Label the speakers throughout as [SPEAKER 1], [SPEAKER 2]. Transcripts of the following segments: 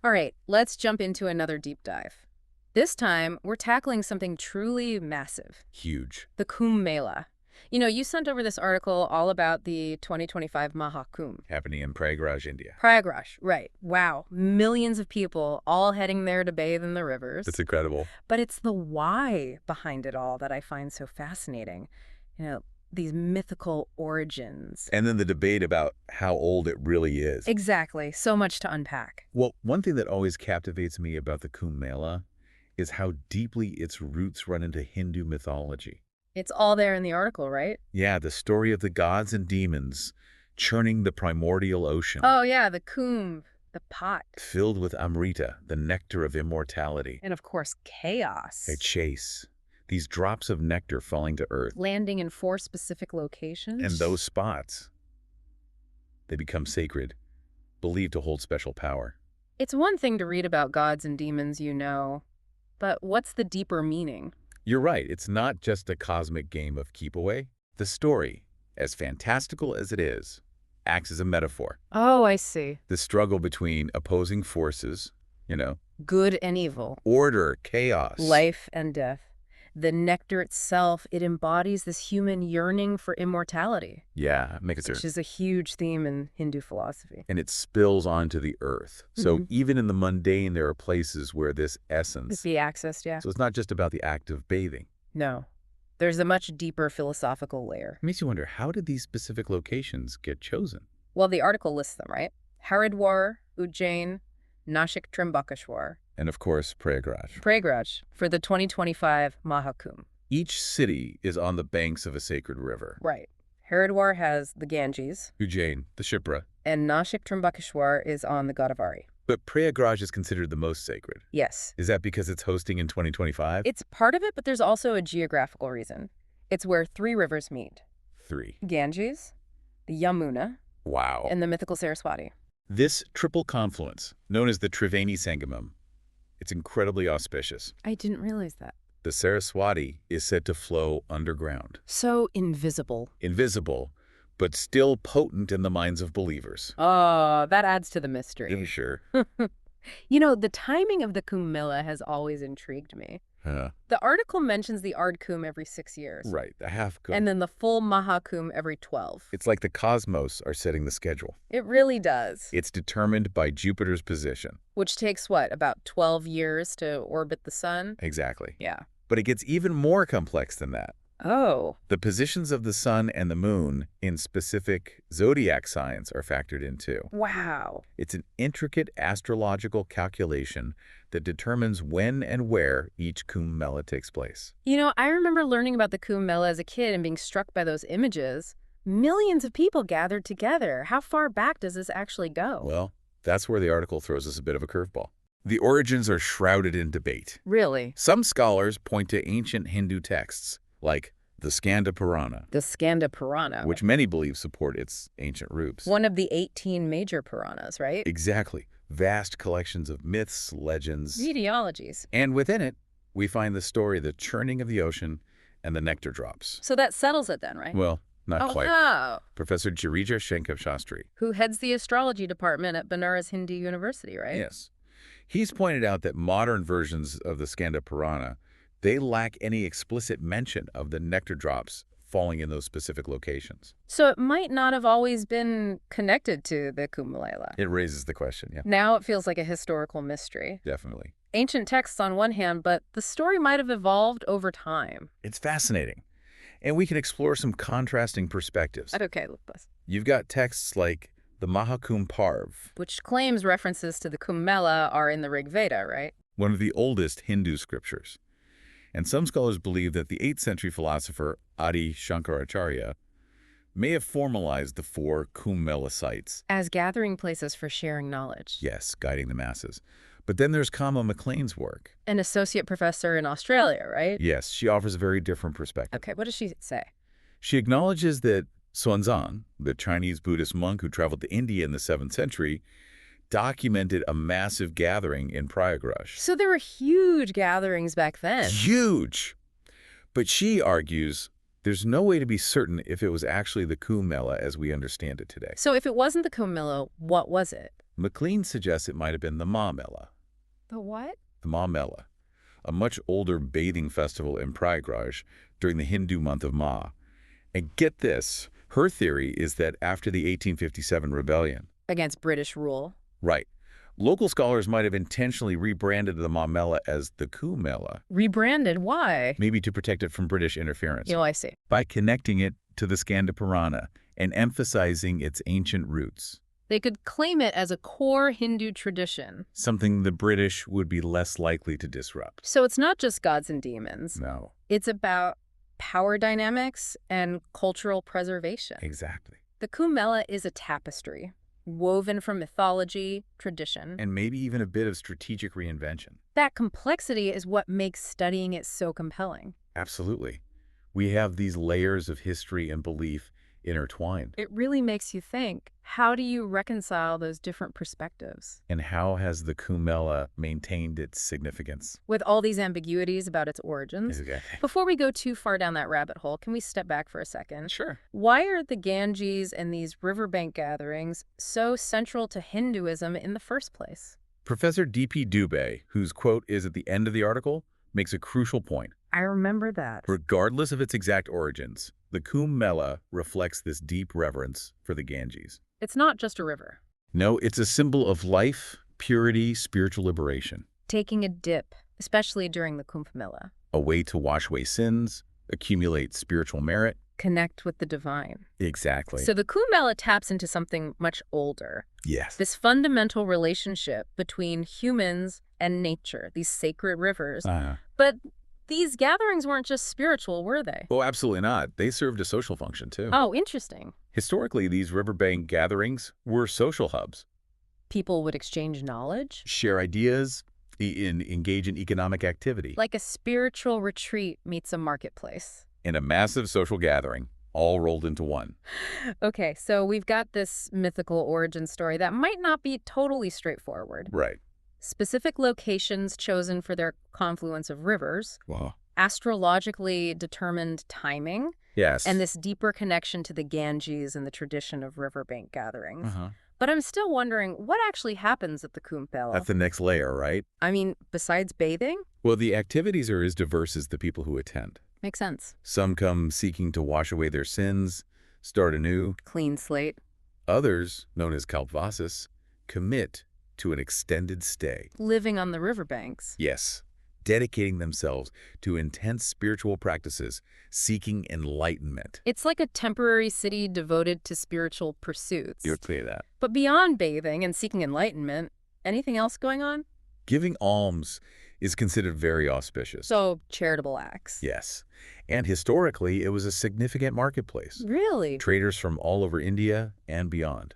[SPEAKER 1] All right, let's jump into another deep dive. This time, we're tackling something truly massive,
[SPEAKER 2] Huge.
[SPEAKER 1] the Kumbh Mela. You sent over this article all about the 2025 Maha Kumbh.
[SPEAKER 2] Happening in Prayagraj, India.
[SPEAKER 1] Prayagraj, right. Wow. Millions of people all heading there to bathe in the rivers.
[SPEAKER 2] That's incredible.
[SPEAKER 1] But it's the why behind it all that I find so fascinating. You know, these mythical origins.
[SPEAKER 2] And then the debate about how old it really is.
[SPEAKER 1] Exactly. So much to unpack.
[SPEAKER 2] Well, one thing that always captivates me about the Kumbh Mela is how deeply its roots run into Hindu mythology.
[SPEAKER 1] It's all there in the article, right?
[SPEAKER 2] Yeah, the story of the gods and demons churning the primordial ocean.
[SPEAKER 1] Oh, yeah, the kumbh, the pot.
[SPEAKER 2] Filled with amrita, the nectar of immortality.
[SPEAKER 1] And, of course, chaos.
[SPEAKER 2] They chase these drops of nectar falling to earth.
[SPEAKER 1] Landing in 4 specific locations.
[SPEAKER 2] And those spots, they become sacred, believed to hold special power.
[SPEAKER 1] It's one thing to read about gods and demons but what's the deeper meaning?
[SPEAKER 2] You're right, it's not just a cosmic game of keep away. The story, as fantastical as it is, acts as a metaphor.
[SPEAKER 1] Oh, I see.
[SPEAKER 2] The struggle between opposing forces,
[SPEAKER 1] Good and evil.
[SPEAKER 2] order, chaos.
[SPEAKER 1] Life and death. The nectar itself, it embodies this human yearning for immortality.
[SPEAKER 2] Yeah, makes
[SPEAKER 1] Which is a huge theme in Hindu philosophy.
[SPEAKER 2] And it spills onto the earth. So even in the mundane, there are places where this essence.
[SPEAKER 1] Be accessed, yeah.
[SPEAKER 2] So it's not just about the act of bathing.
[SPEAKER 1] No. There's a much deeper philosophical layer.
[SPEAKER 2] It makes you wonder, how did these specific locations get chosen?
[SPEAKER 1] Well, the article lists them, right? Haridwar, Ujjain, Nashik, Trimbakeshwar.
[SPEAKER 2] And of course, Prayagraj.
[SPEAKER 1] Prayagraj for the 2025 Maha Kumbh.
[SPEAKER 2] Each city is on the banks of a sacred river.
[SPEAKER 1] Right. Haridwar has the Ganges.
[SPEAKER 2] Ujjain, the Shipra.
[SPEAKER 1] And Nashik, Trimbakeshwar is on the Godavari.
[SPEAKER 2] But Prayagraj is considered the most sacred.
[SPEAKER 1] Yes.
[SPEAKER 2] Is that because it's hosting in 2025?
[SPEAKER 1] It's part of it, but there's also a geographical reason. It's where 3 rivers meet.
[SPEAKER 2] 3.
[SPEAKER 1] Ganges, the Yamuna,
[SPEAKER 2] Wow.
[SPEAKER 1] and the mythical Saraswati.
[SPEAKER 2] This triple confluence, known as the Triveni Sangamam, it's incredibly auspicious.
[SPEAKER 1] I didn't realize that.
[SPEAKER 2] The Saraswati is said to flow underground.
[SPEAKER 1] So invisible.
[SPEAKER 2] Invisible, but still potent in the minds of believers.
[SPEAKER 1] Oh, that adds to the mystery.
[SPEAKER 2] Yeah, sure.
[SPEAKER 1] The timing of the Kumbh Mela has always intrigued me. The article mentions the Ard Kumbh every 6 years.
[SPEAKER 2] Right, the half Kumbh.
[SPEAKER 1] And then the full Maha Kumbh every 12.
[SPEAKER 2] It's like the cosmos are setting the schedule.
[SPEAKER 1] It really does.
[SPEAKER 2] It's determined by Jupiter's position.
[SPEAKER 1] Which takes, what, about 12 years to orbit the sun?
[SPEAKER 2] Exactly.
[SPEAKER 1] Yeah.
[SPEAKER 2] But it gets even more complex than that.
[SPEAKER 1] Oh.
[SPEAKER 2] The positions of the sun and the moon in specific zodiac signs are factored in too.
[SPEAKER 1] Wow.
[SPEAKER 2] It's an intricate astrological calculation that determines when and where each Kumbh Mela takes place.
[SPEAKER 1] I remember learning about the Kumbh Mela as a kid and being struck by those images. Millions of people gathered together. How far back does this actually go?
[SPEAKER 2] Well, that's where the article throws us a bit of a curveball. The origins are shrouded in debate.
[SPEAKER 1] Really?
[SPEAKER 2] Some scholars point to ancient Hindu texts, like the Skanda Purana.
[SPEAKER 1] The Skanda Purana.
[SPEAKER 2] Which many believe support its ancient roots.
[SPEAKER 1] One of the 18 major Puranas, right?
[SPEAKER 2] Exactly. Vast collections of myths, legends.
[SPEAKER 1] Etiologies.
[SPEAKER 2] And within it, we find the story of the churning of the ocean and the nectar drops.
[SPEAKER 1] So that settles it then, right?
[SPEAKER 2] Well, not quite.
[SPEAKER 1] Oh.
[SPEAKER 2] Professor Girija Shankar Shastri.
[SPEAKER 1] Who heads the astrology department at Banaras Hindu University, right?
[SPEAKER 2] Yes. He's pointed out that modern versions of the Skanda Purana, they lack any explicit mention of the nectar drops falling in those specific locations.
[SPEAKER 1] So it might not have always been connected to the Kumbh Mela.
[SPEAKER 2] It raises the question, yeah.
[SPEAKER 1] Now it feels like a historical mystery.
[SPEAKER 2] Definitely.
[SPEAKER 1] Ancient texts on one hand, but the story might have evolved over time.
[SPEAKER 2] It's fascinating. And we can explore some contrasting perspectives.
[SPEAKER 1] Okay, let's.
[SPEAKER 2] You've got texts like the Maha Kumbh Parv,
[SPEAKER 1] which claims references to the Kumbh Mela are in the Rig Veda, right?
[SPEAKER 2] One of the oldest Hindu scriptures. And some scholars believe that the 8th century philosopher Adi Shankaracharya may have formalized the 4 Kumbh Mela sites
[SPEAKER 1] as gathering places for sharing knowledge.
[SPEAKER 2] Yes, guiding the masses. But then there's Kama McLean's work.
[SPEAKER 1] An associate professor in Australia, right?
[SPEAKER 2] Yes, she offers a very different perspective.
[SPEAKER 1] Okay, what does she say?
[SPEAKER 2] She acknowledges that Xuanzang, the Chinese Buddhist monk who traveled to India in the 7th century, documented a massive gathering in Prayagraj.
[SPEAKER 1] So there were huge gatherings back then.
[SPEAKER 2] Huge! But she argues there's no way to be certain if it was actually the Kumbh Mela as we understand it today.
[SPEAKER 1] So if it wasn't the Kumbh Mela, what was it?
[SPEAKER 2] McLean suggests it might have been the Maha Kumbh,
[SPEAKER 1] The what?
[SPEAKER 2] the Maha Kumbh, a much older bathing festival in Prayagraj during the Hindu month of Maha. And get this, her theory is that after the 1857 rebellion,
[SPEAKER 1] Against British rule.
[SPEAKER 2] right, local scholars might have intentionally rebranded the Maha Kumbh as the Kumbh Mela,
[SPEAKER 1] Rebranded? Why?
[SPEAKER 2] maybe to protect it from British interference,
[SPEAKER 1] I see.
[SPEAKER 2] by connecting it to the Skanda Purana and emphasizing its ancient roots,
[SPEAKER 1] They could claim it as a core Hindu tradition.
[SPEAKER 2] something the British would be less likely to disrupt.
[SPEAKER 1] So it's not just gods and demons.
[SPEAKER 2] No,
[SPEAKER 1] It's about power dynamics and cultural preservation.
[SPEAKER 2] exactly.
[SPEAKER 1] The Kumbh Mela is a tapestry, woven from mythology, tradition.
[SPEAKER 2] And maybe even a bit of strategic reinvention.
[SPEAKER 1] That complexity is what makes studying it so compelling.
[SPEAKER 2] Absolutely. We have these layers of history and belief intertwined.
[SPEAKER 1] It really makes you think, how do you reconcile those different perspectives?
[SPEAKER 2] And how has the Kumbh Mela maintained its significance?
[SPEAKER 1] With all these ambiguities about its origins.
[SPEAKER 2] Exactly.
[SPEAKER 1] Before we go too far down that rabbit hole, can we step back for a second?
[SPEAKER 2] Sure.
[SPEAKER 1] Why are the Ganges and these riverbank gatherings so central to Hinduism in the first place?
[SPEAKER 2] Professor D.P. Dubé, whose quote is at the end of the article, makes a crucial point.
[SPEAKER 1] I remember that.
[SPEAKER 2] Regardless of its exact origins, the Kumbh Mela reflects this deep reverence for the Ganges.
[SPEAKER 1] It's not just a river.
[SPEAKER 2] No, it's a symbol of life, purity, spiritual liberation.
[SPEAKER 1] Taking a dip, especially during the Kumbh Mela.
[SPEAKER 2] A way to wash away sins, accumulate spiritual merit.
[SPEAKER 1] Connect with the divine.
[SPEAKER 2] Exactly.
[SPEAKER 1] So the Kumbh Mela taps into something much older.
[SPEAKER 2] Yes.
[SPEAKER 1] This fundamental relationship between humans and nature, these sacred rivers. But these gatherings weren't just spiritual, were they?
[SPEAKER 2] Oh, absolutely not. They served a social function, too.
[SPEAKER 1] Oh, interesting.
[SPEAKER 2] Historically, these riverbank gatherings were social hubs.
[SPEAKER 1] People would exchange knowledge?
[SPEAKER 2] Share ideas, engage in economic activity.
[SPEAKER 1] Like a spiritual retreat meets a marketplace.
[SPEAKER 2] In a massive social gathering, all rolled into one.
[SPEAKER 1] Okay, so we've got this mythical origin story that might not be totally straightforward.
[SPEAKER 2] Right.
[SPEAKER 1] Specific locations chosen for their confluence of rivers,
[SPEAKER 2] Wow.
[SPEAKER 1] astrologically determined timing,
[SPEAKER 2] Yes.
[SPEAKER 1] and this deeper connection to the Ganges and the tradition of riverbank gatherings.
[SPEAKER 2] Uh-huh.
[SPEAKER 1] But I'm still wondering, what actually happens at the Kumbh Mela?
[SPEAKER 2] That's the next layer, right?
[SPEAKER 1] I mean, besides bathing?
[SPEAKER 2] Well, the activities are as diverse as the people who attend.
[SPEAKER 1] Makes sense.
[SPEAKER 2] Some come seeking to wash away their sins, start anew.
[SPEAKER 1] Clean slate.
[SPEAKER 2] Others, known as kalpvasis, commit to an extended stay.
[SPEAKER 1] Living on the riverbanks.
[SPEAKER 2] Yes, dedicating themselves to intense spiritual practices, seeking enlightenment.
[SPEAKER 1] It's like a temporary city devoted to spiritual pursuits.
[SPEAKER 2] You're clear of that.
[SPEAKER 1] But beyond bathing and seeking enlightenment, anything else going on?
[SPEAKER 2] Giving alms is considered very auspicious.
[SPEAKER 1] So, charitable acts.
[SPEAKER 2] Yes. And historically, it was a significant marketplace.
[SPEAKER 1] Really?
[SPEAKER 2] Traders from all over India and beyond.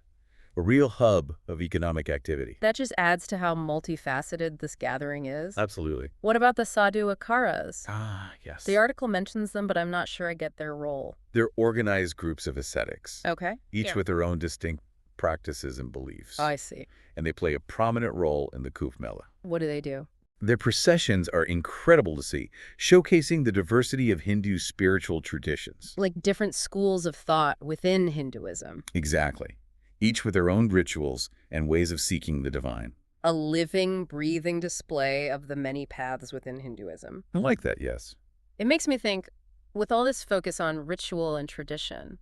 [SPEAKER 2] A real hub of economic activity.
[SPEAKER 1] That just adds to how multifaceted this gathering is.
[SPEAKER 2] Absolutely.
[SPEAKER 1] What about the sadhu akaras?
[SPEAKER 2] Ah, yes.
[SPEAKER 1] The article mentions them, but I'm not sure I get their role.
[SPEAKER 2] They're organized groups of ascetics,
[SPEAKER 1] Okay.
[SPEAKER 2] each with their own distinct practices and beliefs.
[SPEAKER 1] I see.
[SPEAKER 2] And they play a prominent role in the Kumbh Mela.
[SPEAKER 1] What do they do?
[SPEAKER 2] Their processions are incredible to see, showcasing the diversity of Hindu spiritual traditions.
[SPEAKER 1] Like different schools of thought within Hinduism.
[SPEAKER 2] Exactly. Each with their own rituals and ways of seeking the divine.
[SPEAKER 1] A living, breathing display of the many paths within Hinduism.
[SPEAKER 2] I like that, yes.
[SPEAKER 1] It makes me think, with all this focus on ritual and tradition,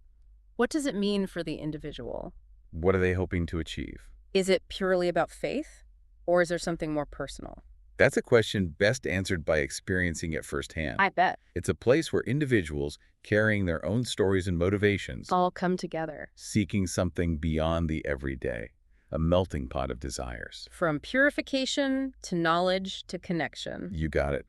[SPEAKER 1] what does it mean for the individual?
[SPEAKER 2] What are they hoping to achieve?
[SPEAKER 1] Is it purely about faith, or is there something more personal?
[SPEAKER 2] That's a question best answered by experiencing it firsthand.
[SPEAKER 1] I bet.
[SPEAKER 2] It's a place where individuals, carrying their own stories and motivations,
[SPEAKER 1] All come together.
[SPEAKER 2] seeking something beyond the everyday, a melting pot of desires.
[SPEAKER 1] From purification to knowledge to connection.
[SPEAKER 2] You got it.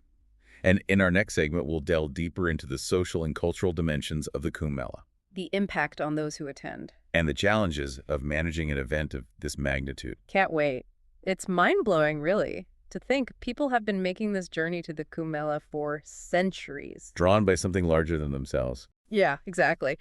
[SPEAKER 2] And in our next segment, we'll delve deeper into the social and cultural dimensions of the Kumbh Mela
[SPEAKER 1] The impact on those who attend.
[SPEAKER 2] and the challenges of managing an event of this magnitude.
[SPEAKER 1] Can't wait. It's mind-blowing, really, to think people have been making this journey to the Kumbh Mela for centuries.
[SPEAKER 2] Drawn by something larger than themselves.
[SPEAKER 1] Yeah, exactly.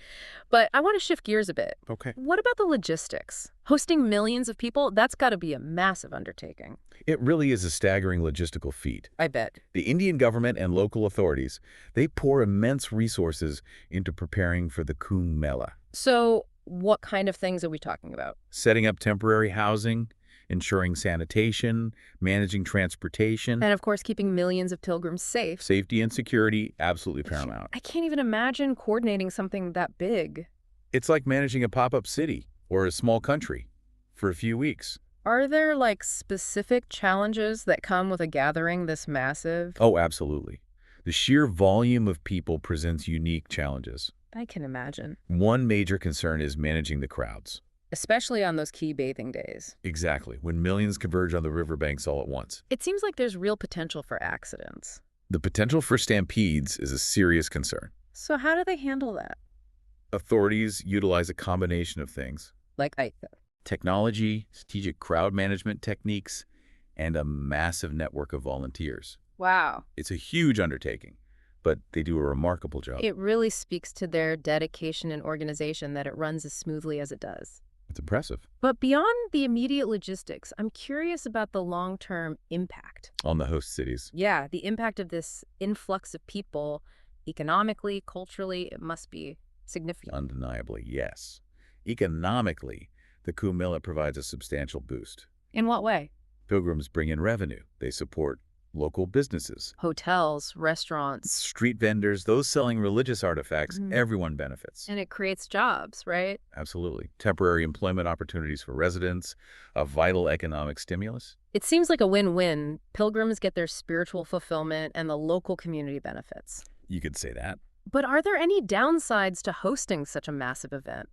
[SPEAKER 1] But I want to shift gears a bit.
[SPEAKER 2] Okay.
[SPEAKER 1] What about the logistics? Hosting millions of people, that's got to be a massive undertaking.
[SPEAKER 2] It really is a staggering logistical feat.
[SPEAKER 1] I bet.
[SPEAKER 2] The Indian government and local authorities, they pour immense resources into preparing for the Kumbh Mela.
[SPEAKER 1] So what kind of things are we talking about?
[SPEAKER 2] Setting up temporary housing, ensuring sanitation, managing transportation.
[SPEAKER 1] And of course, keeping millions of pilgrims safe.
[SPEAKER 2] Safety and security, absolutely paramount.
[SPEAKER 1] I can't even imagine coordinating something that big.
[SPEAKER 2] It's like managing a pop-up city or a small country for a few weeks.
[SPEAKER 1] Are there, like, specific challenges that come with a gathering this massive?
[SPEAKER 2] Oh, absolutely. The sheer volume of people presents unique challenges.
[SPEAKER 1] I can imagine.
[SPEAKER 2] One major concern is managing the crowds.
[SPEAKER 1] Especially on those key bathing days.
[SPEAKER 2] Exactly, when millions converge on the riverbanks all at once.
[SPEAKER 1] It seems like there's real potential for accidents.
[SPEAKER 2] The potential for stampedes is a serious concern.
[SPEAKER 1] So how do they handle that?
[SPEAKER 2] Authorities utilize a combination of things:
[SPEAKER 1] Like,
[SPEAKER 2] technology, strategic crowd management techniques, and a massive network of volunteers.
[SPEAKER 1] wow.
[SPEAKER 2] It's a huge undertaking, but they do a remarkable job.
[SPEAKER 1] It really speaks to their dedication and organization that it runs as smoothly as it does.
[SPEAKER 2] It's impressive.
[SPEAKER 1] But beyond the immediate logistics, I'm curious about the long-term impact.
[SPEAKER 2] On the host cities.
[SPEAKER 1] Yeah, the impact of this influx of people, economically, culturally, it must be significant.
[SPEAKER 2] Undeniably, yes. Economically, the Kumbh Mela provides a substantial boost.
[SPEAKER 1] In what way?
[SPEAKER 2] Pilgrims bring in revenue. They support local businesses,
[SPEAKER 1] Hotels, restaurants.
[SPEAKER 2] street vendors, those selling religious artifacts.
[SPEAKER 1] Mhm.
[SPEAKER 2] Everyone benefits.
[SPEAKER 1] And it creates jobs, right?
[SPEAKER 2] Absolutely. Temporary employment opportunities for residents, a vital economic stimulus.
[SPEAKER 1] It seems like a win-win. Pilgrims get their spiritual fulfillment and the local community benefits.
[SPEAKER 2] You could say that.
[SPEAKER 1] But are there any downsides to hosting such a massive event?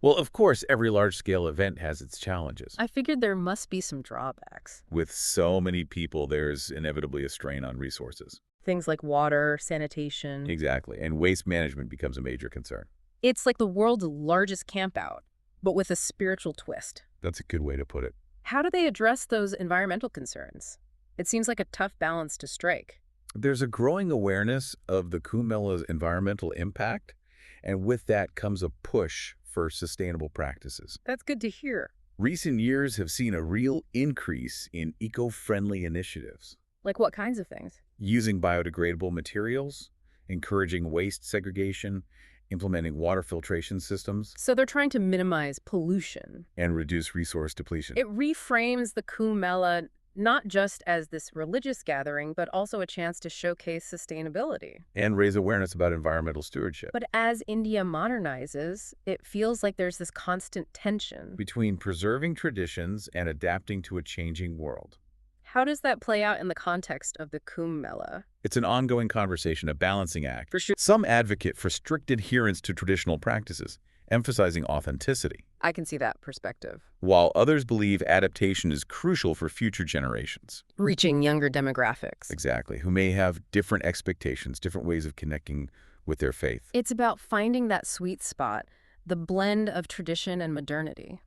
[SPEAKER 2] Well, of course, every large-scale event has its challenges.
[SPEAKER 1] I figured there must be some drawbacks.
[SPEAKER 2] With so many people, there's inevitably a strain on resources.
[SPEAKER 1] Things like water, sanitation.
[SPEAKER 2] Exactly. And waste management becomes a major concern.
[SPEAKER 1] It's like the world's largest campout, but with a spiritual twist.
[SPEAKER 2] That's a good way to put it.
[SPEAKER 1] How do they address those environmental concerns? It seems like a tough balance to strike.
[SPEAKER 2] There's a growing awareness of the Kumbh Mela's environmental impact, and with that comes a push for sustainable practices.
[SPEAKER 1] That's good to hear.
[SPEAKER 2] Recent years have seen a real increase in eco-friendly initiatives,
[SPEAKER 1] Like what kinds of things?
[SPEAKER 2] using biodegradable materials, encouraging waste segregation, implementing water filtration systems,
[SPEAKER 1] So they're trying to minimize pollution.
[SPEAKER 2] and reduce resource depletion.
[SPEAKER 1] It reframes the Kumbh Mela not just as this religious gathering, but also a chance to showcase sustainability.
[SPEAKER 2] And raise awareness about environmental stewardship.
[SPEAKER 1] But as India modernizes, it feels like there's this constant tension.
[SPEAKER 2] Between preserving traditions and adapting to a changing world.
[SPEAKER 1] How does that play out in the context of the Kumbh Mela?
[SPEAKER 2] It's an ongoing conversation, a balancing act.
[SPEAKER 1] For sure.
[SPEAKER 2] Some advocate for strict adherence to traditional practices, emphasizing authenticity,
[SPEAKER 1] I can see that perspective.
[SPEAKER 2] while others believe adaptation is crucial for future generations.
[SPEAKER 1] Reaching younger demographics.
[SPEAKER 2] Exactly, who may have different expectations, different ways of connecting with their faith.
[SPEAKER 1] It's about finding that sweet spot, the blend of tradition and modernity.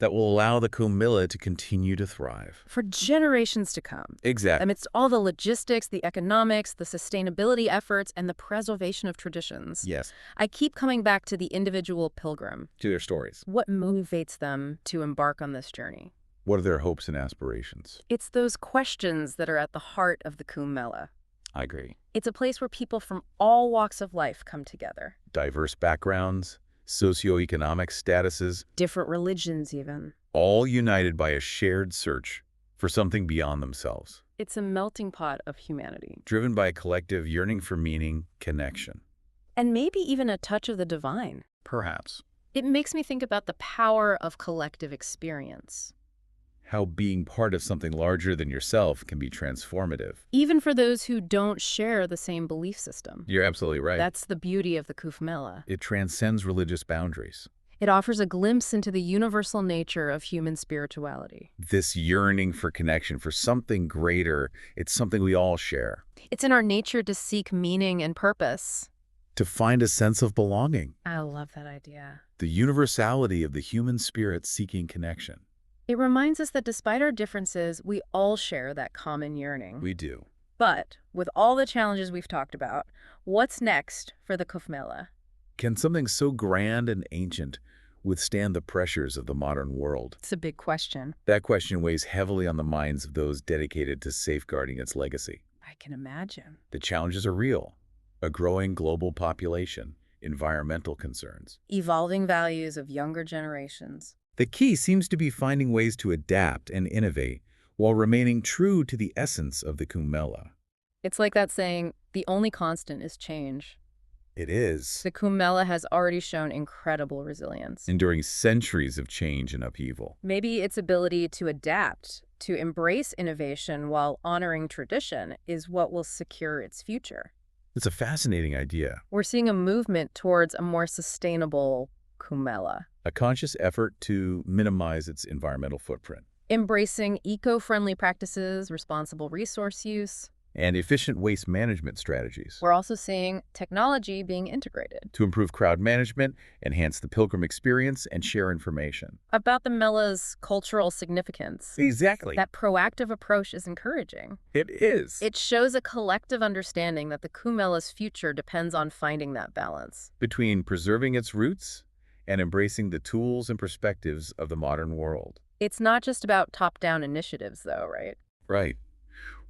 [SPEAKER 2] That will allow the Kumbh Mela to continue to thrive.
[SPEAKER 1] For generations to come.
[SPEAKER 2] Exactly.
[SPEAKER 1] Amidst all the logistics, the economics, the sustainability efforts, and the preservation of traditions.
[SPEAKER 2] Yes,
[SPEAKER 1] I keep coming back to the individual pilgrim.
[SPEAKER 2] to their stories.
[SPEAKER 1] What motivates them to embark on this journey?
[SPEAKER 2] What are their hopes and aspirations?
[SPEAKER 1] It's those questions that are at the heart of the Kumbh Mela.
[SPEAKER 2] I agree.
[SPEAKER 1] It's a place where people from all walks of life come together.
[SPEAKER 2] Diverse backgrounds, socioeconomic statuses,
[SPEAKER 1] Different religions, even.
[SPEAKER 2] all united by a shared search for something beyond themselves,
[SPEAKER 1] It's a melting pot of humanity.
[SPEAKER 2] driven by a collective yearning for meaning, connection.
[SPEAKER 1] And maybe even a touch of the divine.
[SPEAKER 2] Perhaps.
[SPEAKER 1] It makes me think about the power of collective experience.
[SPEAKER 2] How being part of something larger than yourself can be transformative.
[SPEAKER 1] Even for those who don't share the same belief system.
[SPEAKER 2] You're absolutely right.
[SPEAKER 1] That's the beauty of the Kumbh Mela.
[SPEAKER 2] It transcends religious boundaries.
[SPEAKER 1] It offers a glimpse into the universal nature of human spirituality.
[SPEAKER 2] This yearning for connection, for something greater, it's something we all share.
[SPEAKER 1] It's in our nature to seek meaning and purpose.
[SPEAKER 2] To find a sense of belonging.
[SPEAKER 1] I love that idea.
[SPEAKER 2] The universality of the human spirit seeking connection.
[SPEAKER 1] It reminds us that despite our differences, we all share that common yearning.
[SPEAKER 2] We do.
[SPEAKER 1] But with all the challenges we've talked about, what's next for the Kumbh Mela?
[SPEAKER 2] Can something so grand and ancient withstand the pressures of the modern world?
[SPEAKER 1] It's a big question.
[SPEAKER 2] That question weighs heavily on the minds of those dedicated to safeguarding its legacy.
[SPEAKER 1] I can imagine.
[SPEAKER 2] The challenges are real. A growing global population, environmental concerns,
[SPEAKER 1] Evolving values of younger generations.
[SPEAKER 2] The key seems to be finding ways to adapt and innovate while remaining true to the essence of the Kumbh Mela.
[SPEAKER 1] It's like that saying, the only constant is change.
[SPEAKER 2] It is,
[SPEAKER 1] The Kumbh Mela has already shown incredible resilience.
[SPEAKER 2] enduring centuries of change and upheaval.
[SPEAKER 1] Maybe its ability to adapt, to embrace innovation while honoring tradition is what will secure its future.
[SPEAKER 2] It's a fascinating idea,
[SPEAKER 1] We're seeing a movement towards a more sustainable Kumbh Mela,
[SPEAKER 2] a conscious effort to minimize its environmental footprint
[SPEAKER 1] embracing eco-friendly practices, responsible resource use.
[SPEAKER 2] and efficient waste management strategies
[SPEAKER 1] We're also seeing technology being integrated.
[SPEAKER 2] to improve crowd management, enhance the pilgrim experience, and share information.
[SPEAKER 1] About the Mela's cultural significance,
[SPEAKER 2] Exactly.
[SPEAKER 1] that proactive approach is encouraging.
[SPEAKER 2] It is.
[SPEAKER 1] It shows a collective understanding that the Kumbh Mela's future depends on finding that balance.
[SPEAKER 2] Between preserving its roots and embracing the tools and perspectives of the modern world.
[SPEAKER 1] It's not just about top-down initiatives, though, right?
[SPEAKER 2] Right.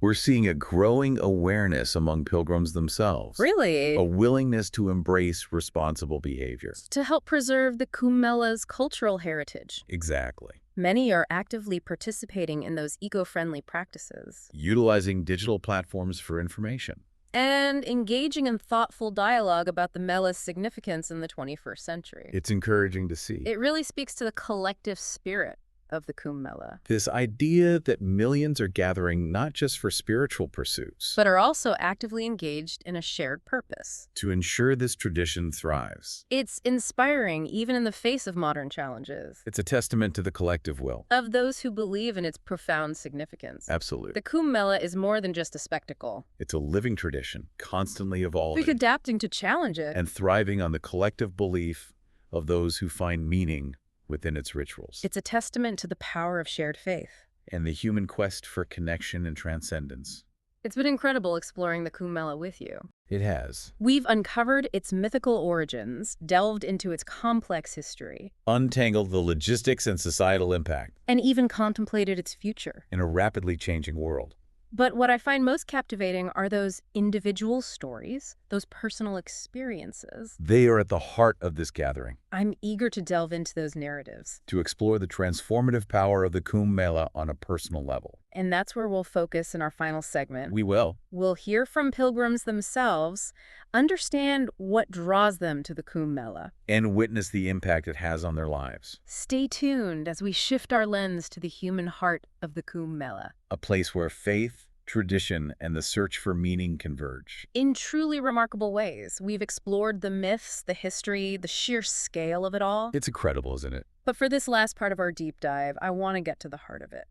[SPEAKER 2] We're seeing a growing awareness among pilgrims themselves.
[SPEAKER 1] Really?
[SPEAKER 2] A willingness to embrace responsible behavior.
[SPEAKER 1] To help preserve the Kumbh Mela's cultural heritage.
[SPEAKER 2] Exactly.
[SPEAKER 1] Many are actively participating in those eco-friendly practices
[SPEAKER 2] Utilizing digital platforms for information.
[SPEAKER 1] and engaging in thoughtful dialogue about the Mela's significance in the 21st century.
[SPEAKER 2] It's encouraging to see.
[SPEAKER 1] It really speaks to the collective spirit of the Kumbh Mela,
[SPEAKER 2] This idea that millions are gathering not just for spiritual pursuits,
[SPEAKER 1] but are also actively engaged in a shared purpose.
[SPEAKER 2] to ensure this tradition thrives.
[SPEAKER 1] It's inspiring even in the face of modern challenges,
[SPEAKER 2] It's a testament to the collective will.
[SPEAKER 1] of those who believe in its profound significance.
[SPEAKER 2] Absolutely.
[SPEAKER 1] The Kumbh Mela is more than just a spectacle.
[SPEAKER 2] It's a living tradition, constantly
[SPEAKER 1] We're
[SPEAKER 2] evolving
[SPEAKER 1] adapting to challenge it.
[SPEAKER 2] and thriving on the collective belief of those who find meaning within its rituals.
[SPEAKER 1] It's a testament to the power of shared faith.
[SPEAKER 2] And the human quest for connection and transcendence.
[SPEAKER 1] It's been incredible exploring the Kumbh Mela with you.
[SPEAKER 2] It has.
[SPEAKER 1] We've uncovered its mythical origins, delved into its complex history,
[SPEAKER 2] Untangled the logistics and societal impact
[SPEAKER 1] and even contemplated its future.
[SPEAKER 2] in a rapidly changing world.
[SPEAKER 1] But what I find most captivating are those individual stories, those personal experiences.
[SPEAKER 2] They are at the heart of this gathering,
[SPEAKER 1] I'm eager to delve into those narratives.
[SPEAKER 2] to explore the transformative power of the Kumbh Mela on a personal level.
[SPEAKER 1] And that's where we'll focus in our final segment.
[SPEAKER 2] We will.
[SPEAKER 1] We'll hear from pilgrims themselves, understand what draws them to the Kumbh Mela.
[SPEAKER 2] And witness the impact it has on their lives.
[SPEAKER 1] Stay tuned as we shift our lens to the human heart of the Kumbh Mela.
[SPEAKER 2] A place where faith, tradition, and the search for meaning converge.
[SPEAKER 1] In truly remarkable ways, we've explored the myths, the history, the sheer scale of it all.
[SPEAKER 2] It's incredible, isn't it?
[SPEAKER 1] But for this last part of our deep dive, I want to get to the heart of it.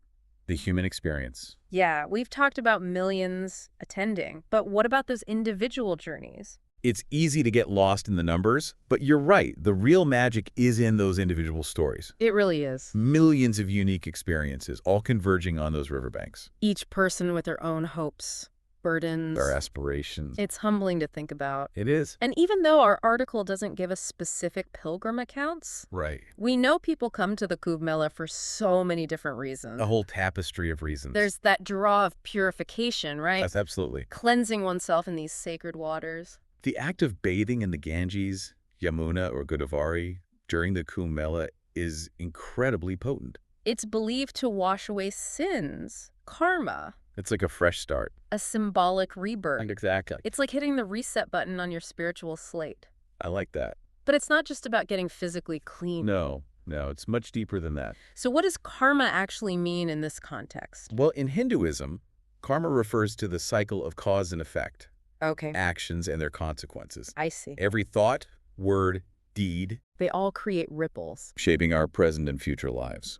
[SPEAKER 2] The human experience.
[SPEAKER 1] Yeah, we've talked about millions attending, but what about those individual journeys?
[SPEAKER 2] It's easy to get lost in the numbers, but you're right. The real magic is in those individual stories.
[SPEAKER 1] It really is.
[SPEAKER 2] Millions of unique experiences, all converging on those riverbanks.
[SPEAKER 1] Each person with their own hopes, burdens.
[SPEAKER 2] Their aspirations.
[SPEAKER 1] It's humbling to think about.
[SPEAKER 2] It is.
[SPEAKER 1] And even though our article doesn't give us specific pilgrim accounts,
[SPEAKER 2] Right.
[SPEAKER 1] we know people come to the Kumbh Mela for so many different reasons.
[SPEAKER 2] A whole tapestry of reasons.
[SPEAKER 1] There's that draw of purification, right?
[SPEAKER 2] That's absolutely.
[SPEAKER 1] Cleansing oneself in these sacred waters.
[SPEAKER 2] The act of bathing in the Ganges, Yamuna, or Godavari during the Kumbh Mela is incredibly potent.
[SPEAKER 1] It's believed to wash away sins, karma,
[SPEAKER 2] It's like a fresh start.
[SPEAKER 1] a symbolic rebirth.
[SPEAKER 2] Exactly.
[SPEAKER 1] It's like hitting the reset button on your spiritual slate.
[SPEAKER 2] I like that.
[SPEAKER 1] But it's not just about getting physically clean.
[SPEAKER 2] No, it's much deeper than that.
[SPEAKER 1] So what does karma actually mean in this context?
[SPEAKER 2] Well, in Hinduism, karma refers to the cycle of cause and effect,
[SPEAKER 1] Okay,
[SPEAKER 2] actions and their consequences.
[SPEAKER 1] I see.
[SPEAKER 2] Every thought, word, deed,
[SPEAKER 1] They all create ripples.
[SPEAKER 2] shaping our present and future lives.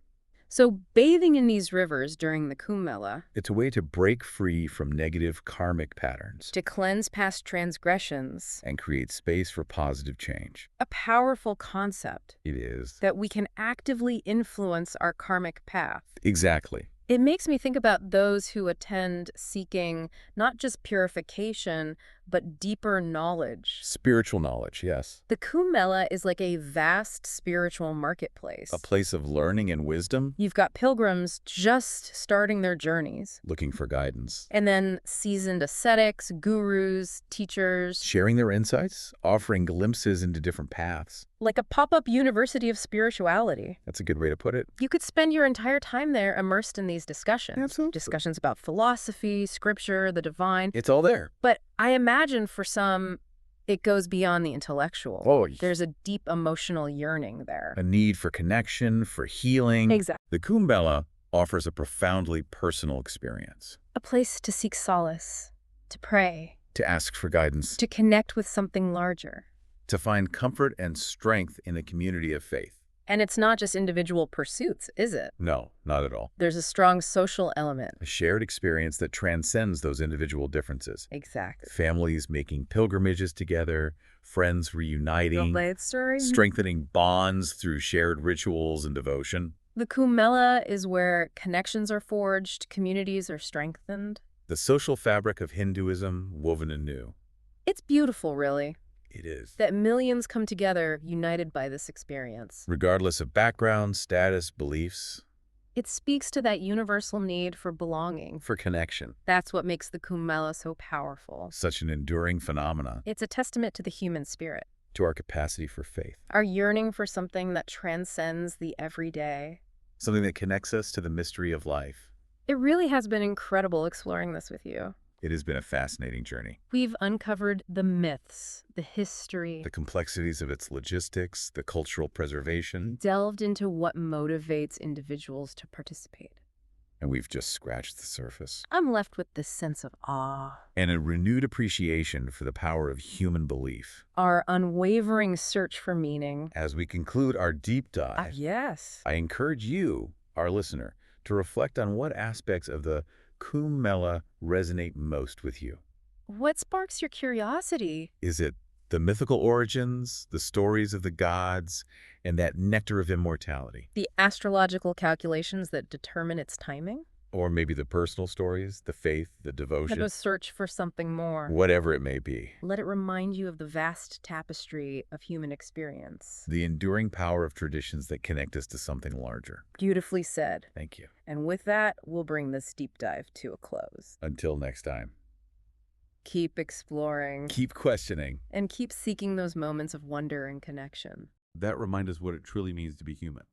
[SPEAKER 1] So bathing in these rivers during the Kumbh Mela,
[SPEAKER 2] It's a way to break free from negative karmic patterns
[SPEAKER 1] to cleanse past transgressions,
[SPEAKER 2] and create space for positive change.
[SPEAKER 1] a powerful concept
[SPEAKER 2] It is.
[SPEAKER 1] that we can actively influence our karmic path.
[SPEAKER 2] Exactly.
[SPEAKER 1] It makes me think about those who attend seeking not just purification, but deeper knowledge.
[SPEAKER 2] Spiritual knowledge, yes.
[SPEAKER 1] The Kumbh Mela is like a vast spiritual marketplace.
[SPEAKER 2] A place of learning and wisdom,
[SPEAKER 1] You've got pilgrims just starting their journeys,
[SPEAKER 2] looking for guidance.
[SPEAKER 1] and then seasoned ascetics, gurus, teachers,
[SPEAKER 2] Sharing their insights, offering glimpses into different paths.
[SPEAKER 1] like a pop-up university of spirituality.
[SPEAKER 2] That's a good way to put it.
[SPEAKER 1] You could spend your entire time there immersed in these discussions.
[SPEAKER 2] Absolutely.
[SPEAKER 1] Discussions about philosophy, scripture, the divine.
[SPEAKER 2] It's all there.
[SPEAKER 1] But I imagine for some, it goes beyond the intellectual.
[SPEAKER 2] Oh,
[SPEAKER 1] There's a deep emotional yearning there.
[SPEAKER 2] a need for connection, for healing.
[SPEAKER 1] Exactly.
[SPEAKER 2] The Kumbh Mela offers a profoundly personal experience.
[SPEAKER 1] A place to seek solace, to pray,
[SPEAKER 2] To ask for guidance,
[SPEAKER 1] to connect with something larger.
[SPEAKER 2] to find comfort and strength in a community of faith.
[SPEAKER 1] And it's not just individual pursuits, is it?
[SPEAKER 2] No, not at all.
[SPEAKER 1] There's a strong social element.
[SPEAKER 2] A shared experience that transcends those individual differences.
[SPEAKER 1] Exactly.
[SPEAKER 2] Families making pilgrimages together, friends reuniting,
[SPEAKER 1] Story.
[SPEAKER 2] strengthening bonds through shared rituals and devotion.
[SPEAKER 1] The Kumbh Mela is where connections are forged, communities are strengthened.
[SPEAKER 2] The social fabric of Hinduism woven anew.
[SPEAKER 1] It's beautiful, really,
[SPEAKER 2] It is.
[SPEAKER 1] that millions come together united by this experience.
[SPEAKER 2] Regardless of background, status, beliefs,
[SPEAKER 1] It speaks to that universal need for belonging.
[SPEAKER 2] for connection.
[SPEAKER 1] That's what makes the Kumbh Mela so powerful.
[SPEAKER 2] Such an enduring phenomenon
[SPEAKER 1] It's a testament to the human spirit,
[SPEAKER 2] to our capacity for faith.
[SPEAKER 1] our yearning for something that transcends the everyday.
[SPEAKER 2] Something that connects us to the mystery of life.
[SPEAKER 1] It really has been incredible exploring this with you.
[SPEAKER 2] It has been a fascinating journey.
[SPEAKER 1] We've uncovered the myths, the history,
[SPEAKER 2] The complexities of its logistics, the cultural preservation,
[SPEAKER 1] delved into what motivates individuals to participate.
[SPEAKER 2] and we've just scratched the surface.
[SPEAKER 1] I'm left with this sense of awe,
[SPEAKER 2] And a renewed appreciation for the power of human belief.
[SPEAKER 1] our unwavering search for meaning.
[SPEAKER 2] As we conclude our deep dive,
[SPEAKER 1] Yes.
[SPEAKER 2] I encourage you, our listener, to reflect on what aspects of the Kumbh Mela resonate most with you.
[SPEAKER 1] What sparks your curiosity?
[SPEAKER 2] Is it the mythical origins, the stories of the gods, and that nectar of immortality?
[SPEAKER 1] The astrological calculations that determine its timing?
[SPEAKER 2] Or maybe the personal stories, the faith, the
[SPEAKER 1] And
[SPEAKER 2] devotion,
[SPEAKER 1] a search for something more.
[SPEAKER 2] whatever it may be.
[SPEAKER 1] Let it remind you of the vast tapestry of human experience.
[SPEAKER 2] The enduring power of traditions that connect us to something larger.
[SPEAKER 1] Beautifully said.
[SPEAKER 2] Thank you.
[SPEAKER 1] And with that, we'll bring this deep dive to a close.
[SPEAKER 2] Until next time,
[SPEAKER 1] Keep exploring
[SPEAKER 2] keep questioning.
[SPEAKER 1] and keep seeking those moments of wonder and connection.
[SPEAKER 2] That reminds us what it truly means to be human.